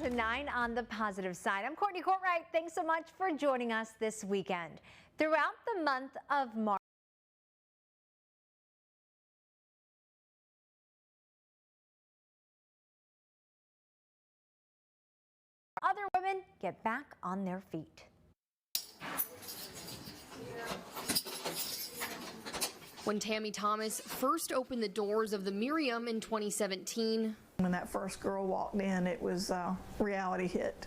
to 9 on the positive side. I'm Courtney Courtwright. Thanks so much for joining us this weekend. Throughout the month of March, other women get back on their feet. When Tammy Thomas first opened the doors of the Miriam in 2017, when that first girl walked in, it was a reality hit,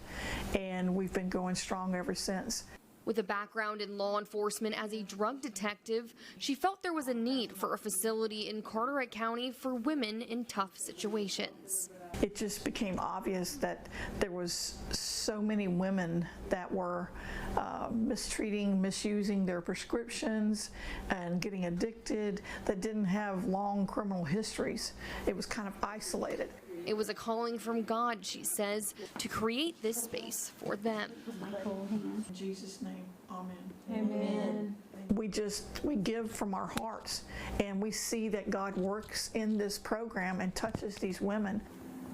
and we've been going strong ever since. With a background in law enforcement as a drug detective, she felt there was a need for a facility in Carteret County for women in tough situations. It just became obvious that there was so many women that were mistreating, misusing their prescriptions and getting addicted that didn't have long criminal histories. It was kind of isolated. It was a calling from God, she says, to create this space for them. In Jesus' name, amen. Amen. We give from our hearts, and we see that God works in this program and touches these women.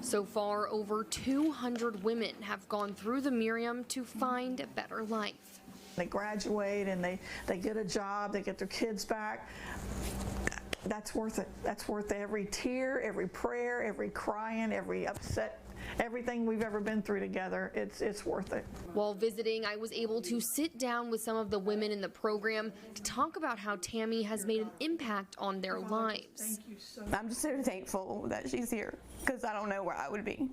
So far, over 200 women have gone through the Miriam to find a better life. They graduate and they get a job, they get their kids back. That's worth it. That's worth every tear, every prayer, every crying, every upset, everything we've ever been through together. It's worth it. While visiting, I was able to sit down with some of the women in the program to talk about how Tammy has made an impact on their lives. I'm just so thankful that she's here, because I don't know where I would be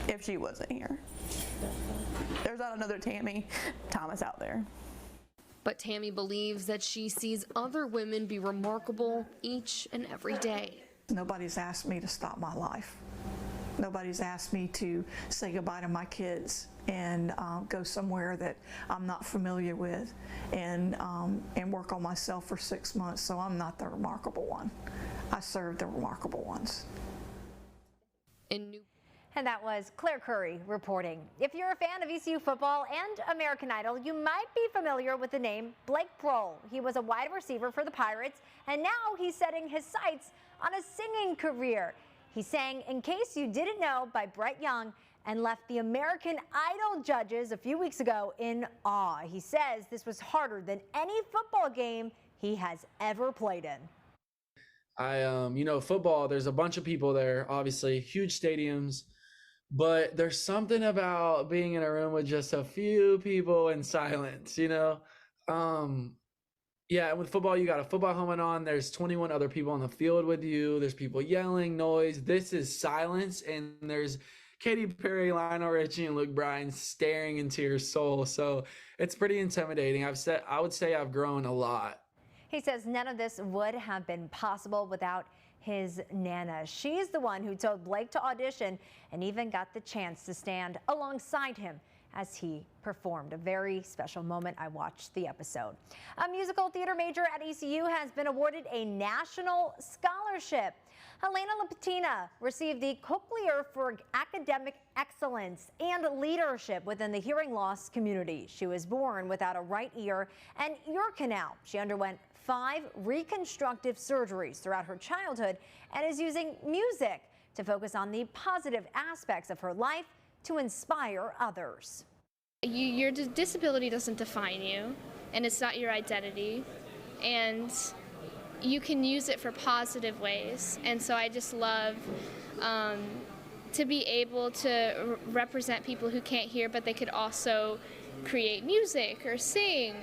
if she wasn't here. There's not another Tammy Thomas out there. But Tammy believes that she sees other women be remarkable each and every day. Nobody's asked me to stop my life. Nobody's asked me to say goodbye to my kids and go somewhere that I'm not familiar with and work on myself for 6 months. So I'm not the remarkable one. I serve the remarkable ones. And that was Claire Curry reporting. If you're a fan of ECU football and American Idol, you might be familiar with the name Blake Prohl. He was a wide receiver for the Pirates, and now he's setting his sights on a singing career. He sang In Case You Didn't Know by Brett Young and left the American Idol judges a few weeks ago in awe. He says this was harder than any football game he has ever played in. Football, there's a bunch of people there, obviously, huge stadiums. But there's something about being in a room with just a few people in silence, with football, you got a football helmet on. There's 21 other people on the field with you. There's people yelling, noise. This is silence. And there's Katy Perry, Lionel Richie, and Luke Bryan staring into your soul. So it's pretty intimidating. I would say I've grown a lot. He says none of this would have been possible without his Nana. She's the one who told Blake to audition and even got the chance to stand alongside him as he performed. A very special moment. I watched the episode. A musical theater major at ECU has been awarded a national scholarship. Helena Lapatina received the Cochlear for academic excellence and leadership within the hearing loss community. She was born without a right ear and ear canal. She underwent 5 reconstructive surgeries throughout her childhood and is using music to focus on the positive aspects of her life to inspire others. Your disability doesn't define you, and it's not your identity, and you can use it for positive ways. And so I just love to be able to represent people who can't hear, but they could also create music or sing.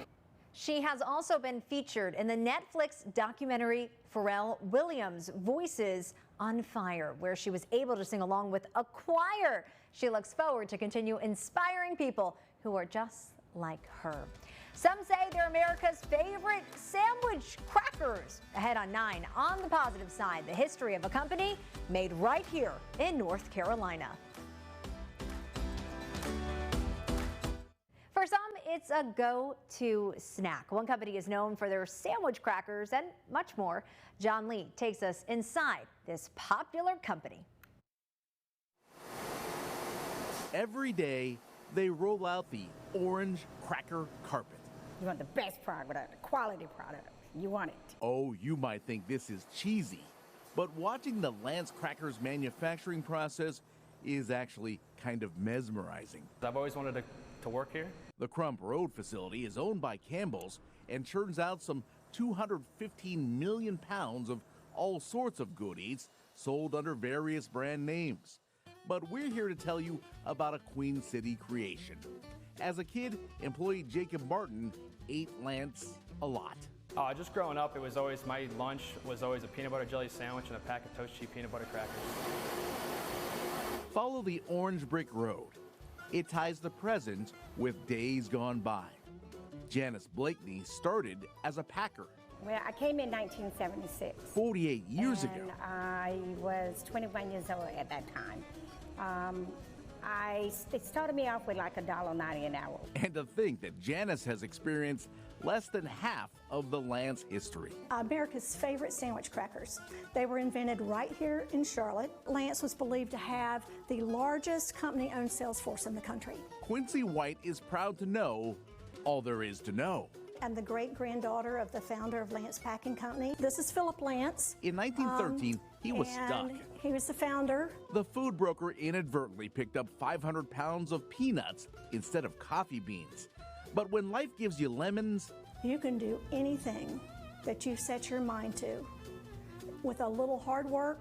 She has also been featured in the Netflix documentary Pharrell Williams' Voices on Fire, where she was able to sing along with a choir. She looks forward to continue inspiring people who are just like her. Some say they're America's favorite sandwich crackers. Ahead on 9 on the positive side, the history of a company made right here in North Carolina. For some, it's a go-to snack. One company is known for their sandwich crackers and much more. John Lee takes us inside this popular company. Every day, they roll out the orange cracker carpet. You want the best product, quality product. You want it. Oh, you might think this is cheesy, but watching the Lance Crackers manufacturing process is actually kind of mesmerizing. I've always wanted to work here. The Crump Road facility is owned by Campbell's and churns out some 215 million pounds of all sorts of goodies sold under various brand names. But we're here to tell you about a Queen City creation. As a kid, employee Jacob Martin ate Lance a lot. Just growing up, it was always, my lunch was always a peanut butter jelly sandwich and a pack of toast cheap peanut butter crackers. Follow the orange brick road. It ties the present with days gone by. Janice Blakeney started as a packer. Well, I came in 1976. 48 years and ago. I was 21 years old at that time. They started me off with like $1.90 an hour. And to think that Janice has experienced less than half of the Lance history. America's favorite sandwich crackers. They were invented right here in Charlotte. Lance was believed to have the largest company-owned sales force in the country. Quincy White is proud to know all there is to know. I'm the great-granddaughter of the founder of Lance Packing Company. This is Philip Lance. In 1913, he was stuck. He was the founder. The food broker inadvertently picked up 500 pounds of peanuts instead of coffee beans. But when life gives you lemons, you can do anything that you set your mind to with a little hard work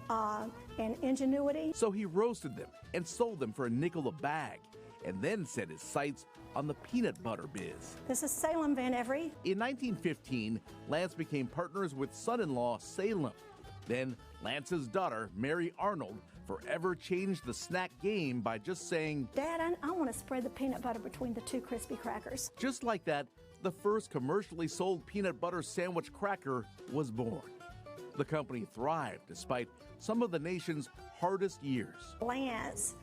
and ingenuity. So he roasted them and sold them for a nickel a bag, and then set his sights on the peanut butter biz. This is Salem Van Every. In 1915, Lance became partners with son-in-law Salem. Then Lance's daughter, Mary Arnold, forever changed the snack game by just saying, Dad, I want to spread the peanut butter between the two crispy crackers. Just like that, the first commercially sold peanut butter sandwich cracker was born. The company thrived despite some of the nation's hardest years. Lance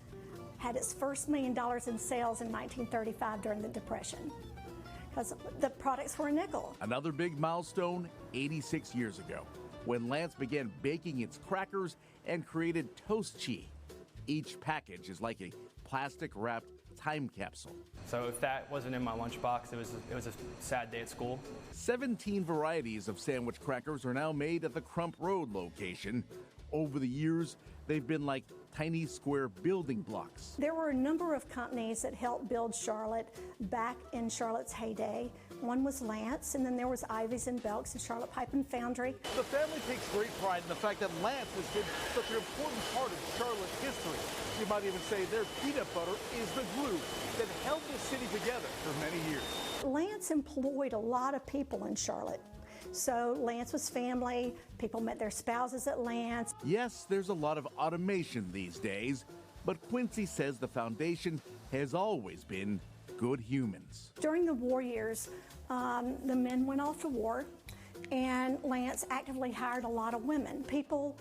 had its first $1 million in sales in 1935 during the Depression because the products were a nickel. Another big milestone 86 years ago when Lance began baking its crackers and created Toast Chi. Each package is like a plastic-wrapped time capsule. So if that wasn't in my lunchbox, it was a sad day at school. 17 varieties of sandwich crackers are now made at the Crump Road location. Over the years, they've been like tiny square building blocks. There were a number of companies that helped build Charlotte back in Charlotte's heyday. One was Lance, and then there was Ivy's and Belk's and Charlotte Pipe and Foundry. The family takes great pride in the fact that Lance has been such an important part of Charlotte's history. You might even say their peanut butter is the glue that held this city together for many years. Lance employed a lot of people in Charlotte. So Lance was family, people met their spouses at Lance. Yes, there's a lot of automation these days, but Quincy says the foundation has always been good humans. During the war years, the men went off to war, and Lance actively hired a lot of women. People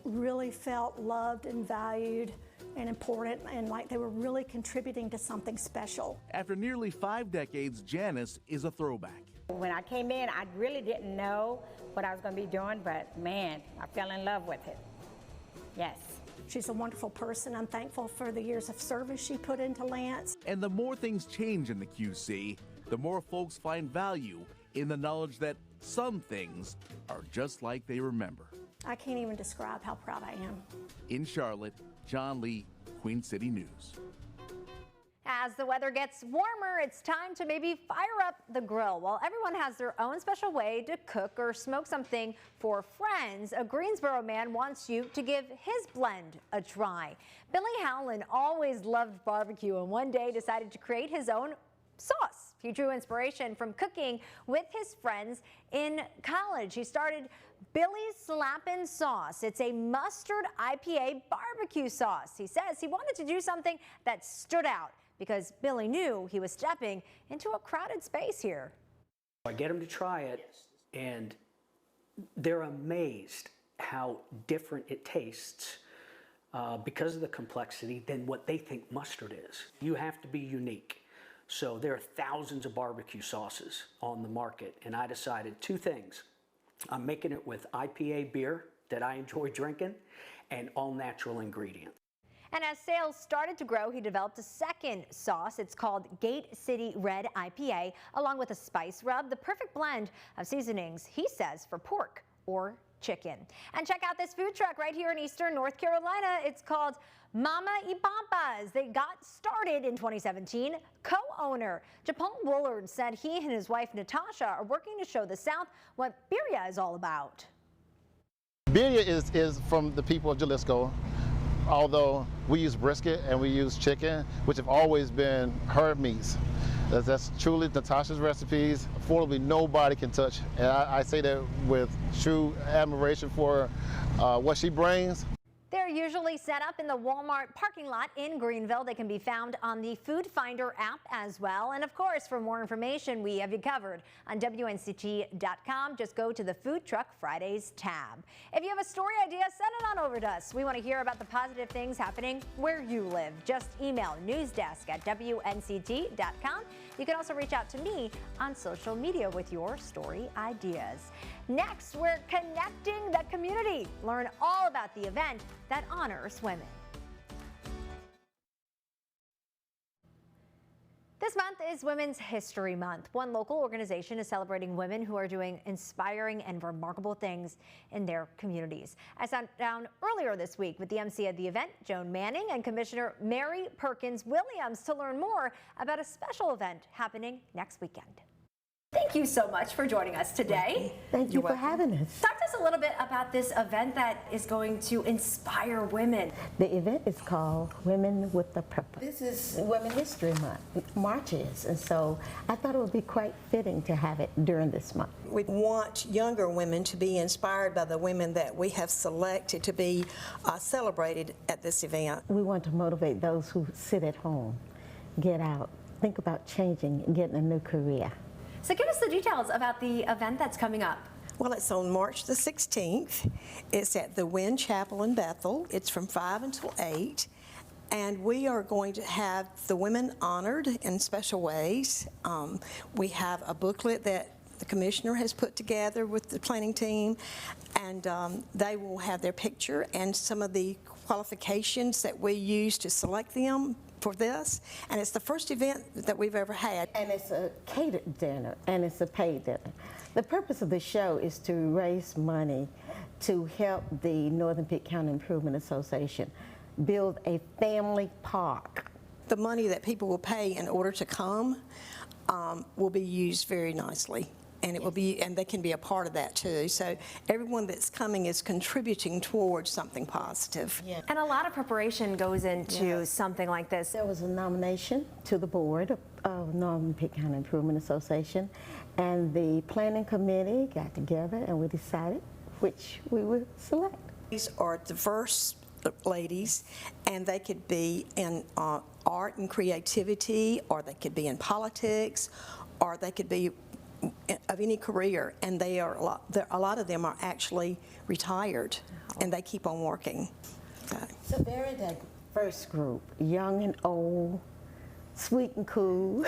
really felt loved and valued and important, and like they were really contributing to something special. After nearly 5 decades, Janice is a throwback. When I came in, I really didn't know what I was going to be doing, but man, I fell in love with it. Yes. She's a wonderful person. I'm thankful for the years of service she put into Lance. And the more things change in the QC, the more folks find value in the knowledge that some things are just like they remember. I can't even describe how proud I am. In Charlotte, John Lee, Queen City News. As the weather gets warmer, it's time to maybe fire up the grill. While everyone has their own special way to cook or smoke something for friends, a Greensboro man wants you to give his blend a try. Billy Howland always loved barbecue and one day decided to create his own sauce. He drew inspiration from cooking with his friends in college. He started Billy's Slappin' Sauce. It's a mustard IPA barbecue sauce. He says he wanted to do something that stood out because Billy knew he was stepping into a crowded space here. I get them to try it, and they're amazed how different it tastes because of the complexity than what they think mustard is. You have to be unique. So there are thousands of barbecue sauces on the market, and I decided 2 things. I'm making it with IPA beer that I enjoy drinking and all natural ingredients. And as sales started to grow, he developed a second sauce. It's called Gate City Red IPA, along with a spice rub, the perfect blend of seasonings, he says, for pork or chicken. And check out this food truck right here in Eastern North Carolina. It's called Mama y Pampas. They got started in 2017. Co-owner Japone Woolard said he and his wife Natasha are working to show the South what birria is all about. Birria is from the people of Jalisco, although we use brisket and we use chicken, which have always been her meats. That's truly Natasha's recipes. Affordably, nobody can touch. And I say that with true admiration for what she brings. They're usually set up in the Walmart parking lot in Greenville. They can be found on the Food Finder app as well. And of course, for more information, we have you covered on WNCT.com. Just go to the Food Truck Fridays tab. If you have a story idea, send it on over to us. We want to hear about the positive things happening where you live. Just email newsdesk@WNCT.com. You can also reach out to me on social media with your story ideas. Next, we're connecting the community. Learn all about the event that honors women. This month is Women's History Month. One local organization is celebrating women who are doing inspiring and remarkable things in their communities. I sat down earlier this week with the MC of the event, Joan Manning, and Commissioner Mary Perkins Williams to learn more about a special event happening next weekend. Thank you so much for joining us today. Thank you for having us. Talk to us a little bit about this event that is going to inspire women. The event is called Women with a Purpose. This is Women's History Month, March is, and so I thought it would be quite fitting to have it during this month. We want younger women to be inspired by the women that we have selected to be celebrated at this event. We want to motivate those who sit at home, get out, think about changing and getting a new career. So give us the details about the event that's coming up. Well, it's on March the 16th. It's at the Wynn Chapel in Bethel. It's from 5 until 8. And we are going to have the women honored in special ways. We have a booklet that the commissioner has put together with the planning team, and they will have their picture and some of the qualifications that we use to select them for this, and it's the first event that we've ever had. And it's a catered dinner, and it's a paid dinner. The purpose of the show is to raise money to help the Northern Pitt County Improvement Association build a family park. The money that people will pay in order to come will be used very nicely. And it will be, and they can be a part of that too. So everyone that's coming is contributing towards something positive. Yeah. And a lot of preparation goes into something like this. There was a nomination to the board of Northern Pitt County Improvement Association, and the planning committee got together and we decided which we would select. These are diverse ladies, and they could be in art and creativity, or they could be in politics, or they could be of any career, and they are a lot of them are actually retired, and they keep on working. So very diverse group, young and old, sweet and cool.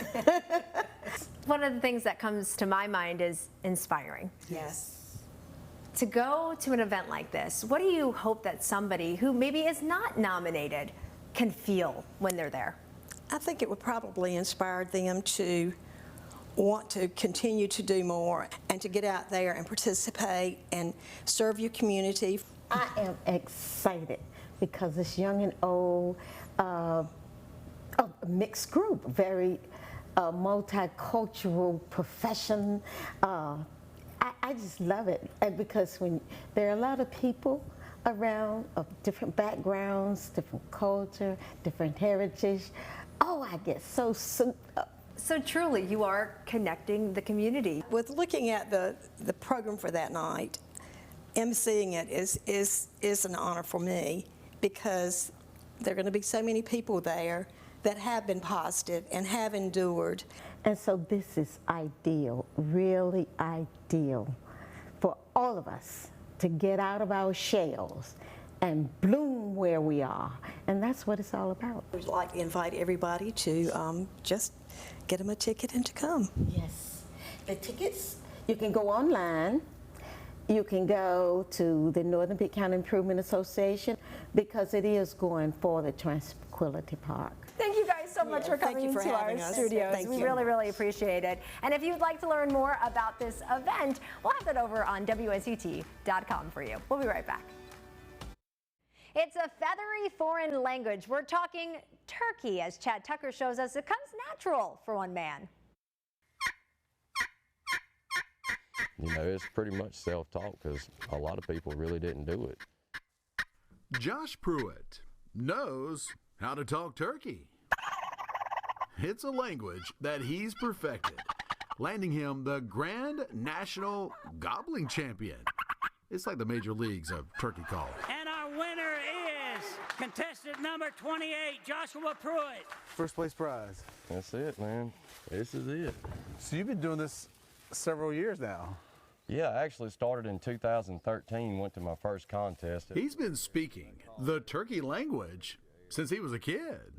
One of the things that comes to my mind is inspiring. Yes. To go to an event like this, what do you hope that somebody who maybe is not nominated can feel when they're there? I think it would probably inspire them to want to continue to do more and to get out there and participate and serve your community. I am excited because it's young and old, a mixed group, very multicultural profession. I just love it, and because when there are a lot of people around of different backgrounds, different culture, different heritage, I get so souped up. So truly, you are connecting the community. With looking at the program for that night, emceeing it is an honor for me, because there are going to be so many people there that have been positive and have endured. And so this is ideal, really ideal for all of us to get out of our shells and bloom where we are. And that's what it's all about. We'd like to invite everybody to just get them a ticket and to come. Yes. The tickets, you can go online. You can go to the Northern Pitt County Improvement Association, because it is going for the Tranquility Park. Thank you guys so so much for coming for into our having us. studios. Thank We you. really, really appreciate it. And if you'd like to learn more about this event, we'll have that over on WNCT.com for you. We'll be right back. It's a feathery foreign language. We're talking turkey, as Chad Tucker shows us. It comes natural for one man. You know, it's pretty much self-taught because a lot of people really didn't do it. Josh Pruitt knows how to talk turkey. It's a language that he's perfected, landing him the Grand National Gobbling Champion. It's like the major leagues of turkey calling. And our winner is contestant number 28, Joshua Pruitt. First place prize. That's it, man. This is it. So you've been doing this several years now. Yeah, I actually started in 2013, went to my first contest. He's been speaking the turkey language since he was a kid.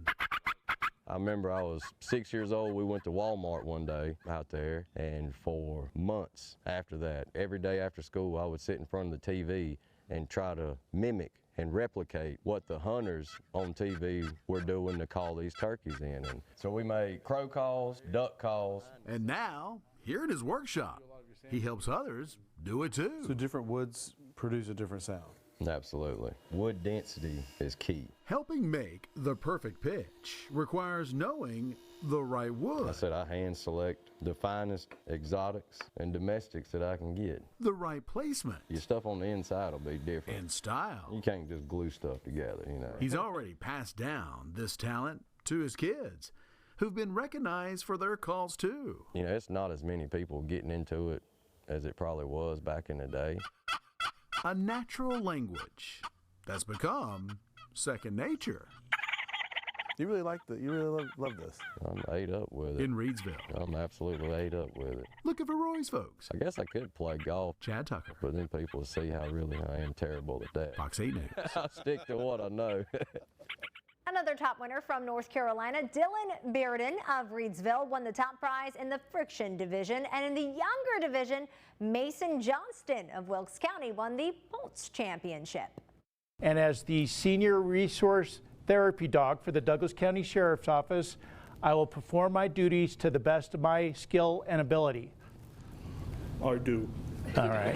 I remember I was 6 years old. We went to Walmart one day out there, and for months after that, every day after school, I would sit in front of the TV and try to mimic and replicate what the hunters on TV were doing to call these turkeys in. And so we made crow calls, duck calls. And now, here at his workshop, he helps others do it too. So different woods produce a different sound. Absolutely. Wood density is key. Helping make the perfect pitch requires knowing the right wood. I said I hand select the finest exotics and domestics that I can get. The right placement. Your stuff on the inside will be different. And style. You can't just glue stuff together, you know. He's already passed down this talent to his kids, who've been recognized for their calls too. You know, it's not as many people getting into it as it probably was back in the day. A natural language that's become second nature. You really love this. I'm ate up with it. In Reidsville. I'm absolutely ate up with it. Looking for Roy's folks. I guess I could play golf. Chad Tucker. But then people will see how really I am terrible at that. Fox 8 News. I'll stick to what I know. Another top winner from North Carolina, Dylan Bearden of Reidsville, won the top prize in the friction division. And in the younger division, Mason Johnston of Wilkes County won the Pulse Championship. And as the senior resource therapy dog for the Douglas County Sheriff's Office, I will perform my duties to the best of my skill and ability. I do. All right.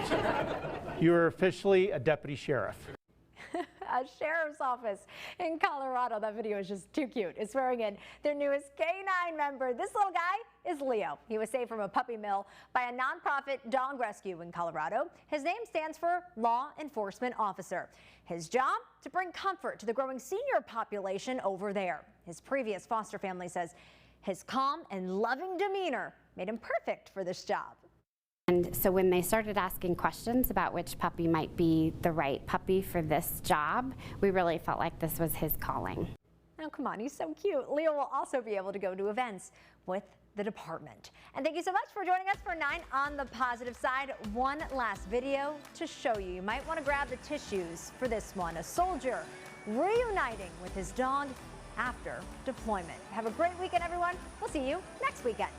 You are officially a deputy sheriff. A sheriff's office in Colorado. That video is just too cute. Is swearing in their newest K9 member. This little guy is Leo. He was saved from a puppy mill by a nonprofit dog rescue in Colorado. His name stands for Law Enforcement Officer. His job, to bring comfort to the growing senior population over there. His previous foster family says his calm and loving demeanor made him perfect for this job. And so when they started asking questions about which puppy might be the right puppy for this job, we really felt like this was his calling. Oh, come on, he's so cute. Leo will also be able to go to events with the department. And thank you so much for joining us for 9 on the Positive Side. One last video to show you. You might want to grab the tissues for this one. A soldier reuniting with his dog after deployment. Have a great weekend, everyone. We'll see you next weekend.